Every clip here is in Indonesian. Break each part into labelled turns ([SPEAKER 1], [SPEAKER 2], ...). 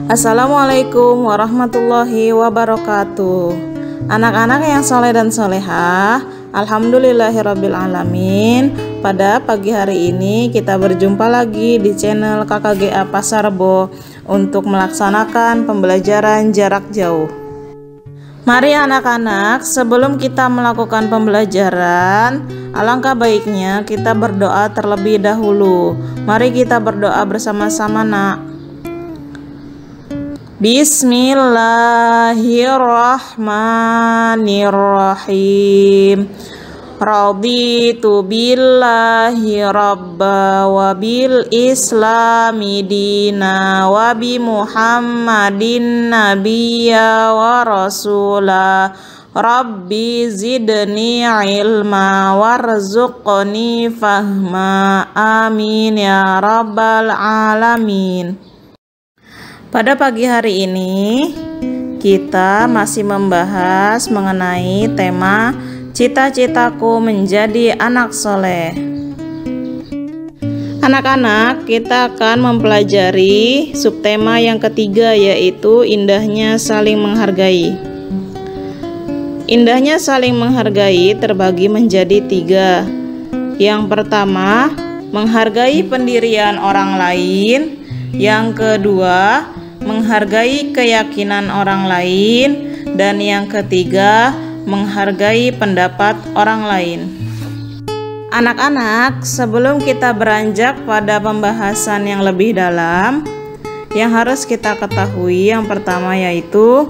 [SPEAKER 1] Assalamualaikum warahmatullahi wabarakatuh. Anak-anak yang soleh dan solehah, alhamdulillahirrabbilalamin. Pada pagi hari ini kita berjumpa lagi di channel KKGA Pasar Rebo untuk melaksanakan pembelajaran jarak jauh. Mari anak-anak, sebelum kita melakukan pembelajaran, alangkah baiknya kita berdoa terlebih dahulu. Mari kita berdoa bersama-sama, nak. Bismillahirrahmanirrahim. Raditu billahi rabba wa bil islami dina wa bi muhammadin nabiyya wa rasula. Rabbi zidni ilma warzuqni fahma. Amin ya rabbal alamin. Pada pagi hari ini kita masih membahas mengenai tema cita-citaku menjadi anak soleh. Anak-anak, kita akan mempelajari subtema yang ketiga, yaitu indahnya saling menghargai. Indahnya saling menghargai terbagi menjadi tiga. Yang pertama, menghargai pendirian orang lain. Yang kedua, menghargai keyakinan orang lain. Dan yang ketiga, menghargai pendapat orang lain. Anak-anak, sebelum kita beranjak pada pembahasan yang lebih dalam, yang harus kita ketahui yang pertama yaitu,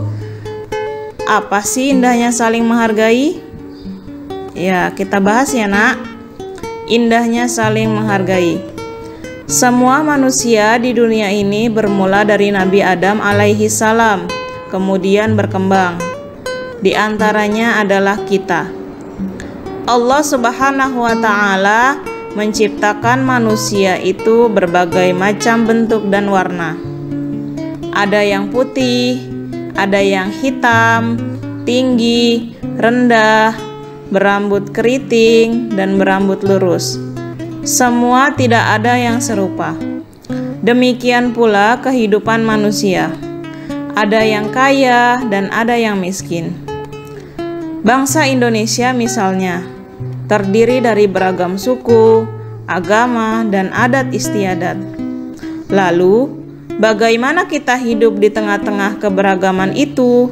[SPEAKER 1] apa sih indahnya saling menghargai? Ya, kita bahas ya, nak. Indahnya saling menghargai. Semua manusia di dunia ini bermula dari Nabi Adam alaihi salam, kemudian berkembang. Di antaranya adalah kita. Allah Subhanahu wa ta'ala menciptakan manusia itu berbagai macam bentuk dan warna. Ada yang putih, ada yang hitam, tinggi, rendah, berambut keriting, dan berambut lurus. Semua tidak ada yang serupa. Demikian pula kehidupan manusia. Ada yang kaya dan ada yang miskin. Bangsa Indonesia misalnya terdiri dari beragam suku, agama, dan adat istiadat. Lalu, bagaimana kita hidup di tengah-tengah keberagaman itu?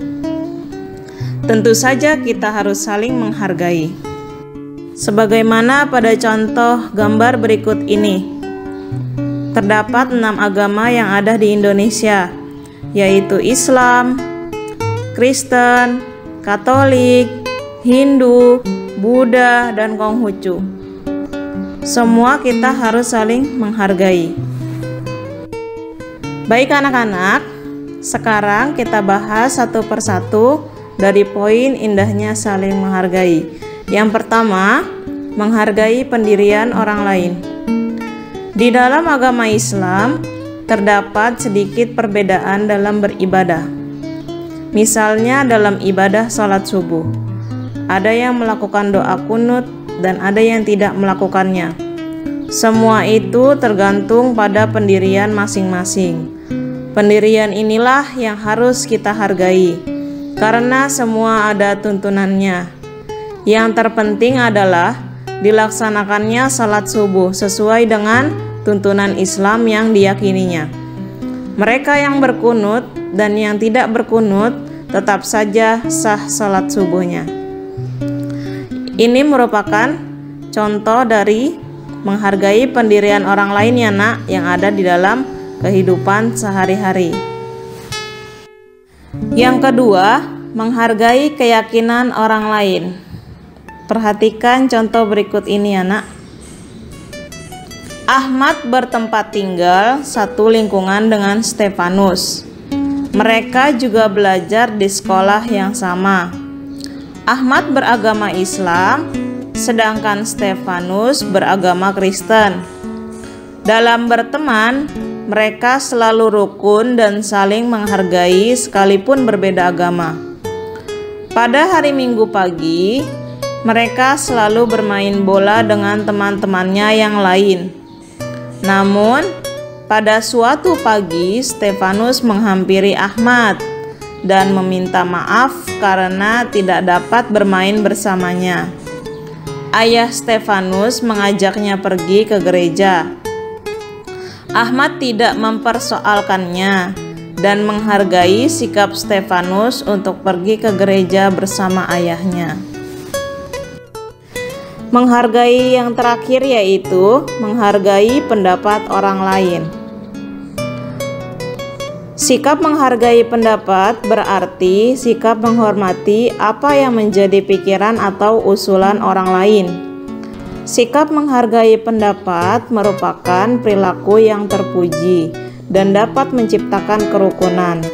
[SPEAKER 1] Tentu saja kita harus saling menghargai. Sebagaimana pada contoh gambar berikut ini. Terdapat 6 agama yang ada di Indonesia, yaitu Islam, Kristen, Katolik, Hindu, Buddha, dan Konghucu. Semua kita harus saling menghargai. Baik anak-anak, sekarang kita bahas satu persatu dari poin indahnya saling menghargai. Yang pertama, menghargai pendirian orang lain. Di dalam agama Islam, terdapat sedikit perbedaan dalam beribadah. Misalnya dalam ibadah sholat subuh, ada yang melakukan doa kunut dan ada yang tidak melakukannya. Semua itu tergantung pada pendirian masing-masing. Pendirian inilah yang harus kita hargai, karena semua ada tuntunannya. Yang terpenting adalah dilaksanakannya sholat subuh sesuai dengan tuntunan Islam yang diyakininya. Mereka yang berkunut dan yang tidak berkunut tetap saja sah sholat subuhnya. Ini merupakan contoh dari menghargai pendirian orang lain ya, nak, yang ada di dalam kehidupan sehari-hari. Yang kedua, menghargai keyakinan orang lain. Perhatikan contoh berikut ini ya, nak. Ahmad bertempat tinggal satu lingkungan dengan Stefanus. Mereka juga belajar di sekolah yang sama. Ahmad beragama Islam, sedangkan Stefanus beragama Kristen. Dalam berteman, mereka selalu rukun dan saling menghargai sekalipun berbeda agama. Pada hari Minggu pagi, mereka selalu bermain bola dengan teman-temannya yang lain. Namun, Pada suatu pagi, Stefanus menghampiri Ahmad dan meminta maaf karena tidak dapat bermain bersamanya. Ayah Stefanus mengajaknya pergi ke gereja. Ahmad tidak mempersoalkannya dan menghargai sikap Stefanus untuk pergi ke gereja bersama ayahnya. Menghargai yang terakhir yaitu menghargai pendapat orang lain. Sikap menghargai pendapat berarti sikap menghormati apa yang menjadi pikiran atau usulan orang lain. Sikap menghargai pendapat merupakan perilaku yang terpuji dan dapat menciptakan kerukunan.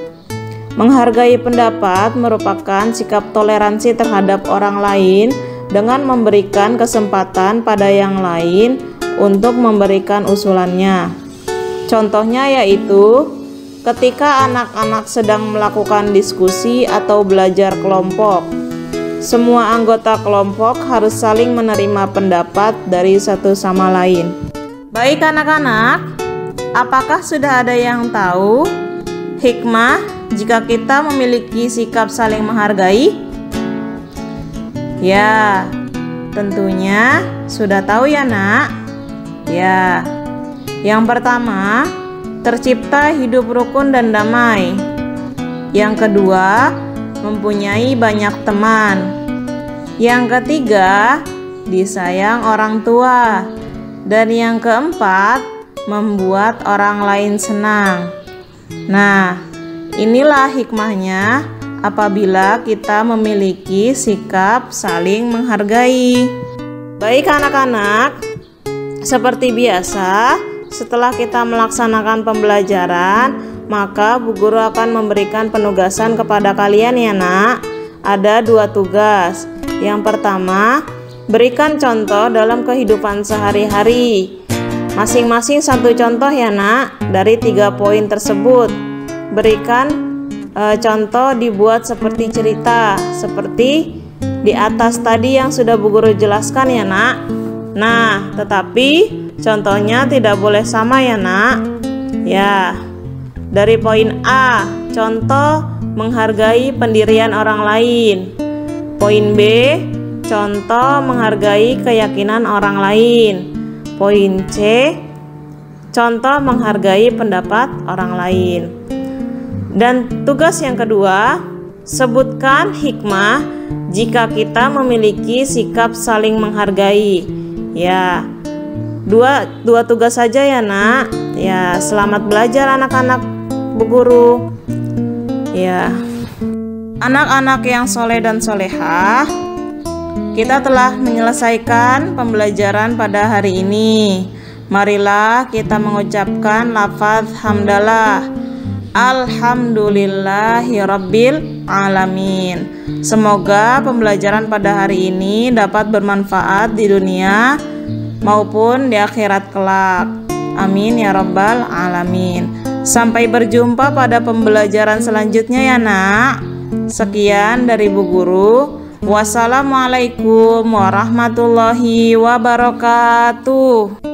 [SPEAKER 1] Menghargai pendapat merupakan sikap toleransi terhadap orang lain dengan memberikan kesempatan pada yang lain untuk memberikan usulannya. Contohnya yaitu ketika anak-anak sedang melakukan diskusi atau belajar kelompok, semua anggota kelompok harus saling menerima pendapat dari satu sama lain. Baik anak-anak, apakah sudah ada yang tahu hikmah jika kita memiliki sikap saling menghargai? Ya, tentunya sudah tahu ya nak. Ya, yang pertama, tercipta hidup rukun dan damai. Yang kedua, mempunyai banyak teman. Yang ketiga, disayang orang tua. Dan yang keempat, membuat orang lain senang. Nah, inilah hikmahnya apabila kita memiliki sikap saling menghargai. Baik anak-anak, seperti biasa, setelah kita melaksanakan pembelajaran, maka Bu Guru akan memberikan penugasan kepada kalian ya nak. Ada 2 tugas. Yang pertama, berikan contoh dalam kehidupan sehari-hari. Masing-masing 1 contoh ya nak dari 3 poin tersebut. Berikan contoh dibuat seperti cerita, seperti di atas tadi yang sudah Bu Guru jelaskan ya nak. Nah, tetapi contohnya tidak boleh sama ya nak. Ya, dari poin A, contoh menghargai pendirian orang lain. Poin B, contoh menghargai keyakinan orang lain. Poin C, contoh menghargai pendapat orang lain. Dan tugas yang kedua, sebutkan hikmah jika kita memiliki sikap saling menghargai. Ya, dua tugas saja ya nak. Ya, selamat belajar anak-anak Bu Guru. Ya, anak-anak yang soleh dan solehah, kita telah menyelesaikan pembelajaran pada hari ini. Marilah kita mengucapkan lafaz hamdalah. Alhamdulillahirabbil alamin. Semoga pembelajaran pada hari ini dapat bermanfaat di dunia maupun di akhirat kelak. Amin ya rabbal alamin. Sampai berjumpa pada pembelajaran selanjutnya ya nak. Sekian dari Bu Guru. Wassalamualaikum warahmatullahi wabarakatuh.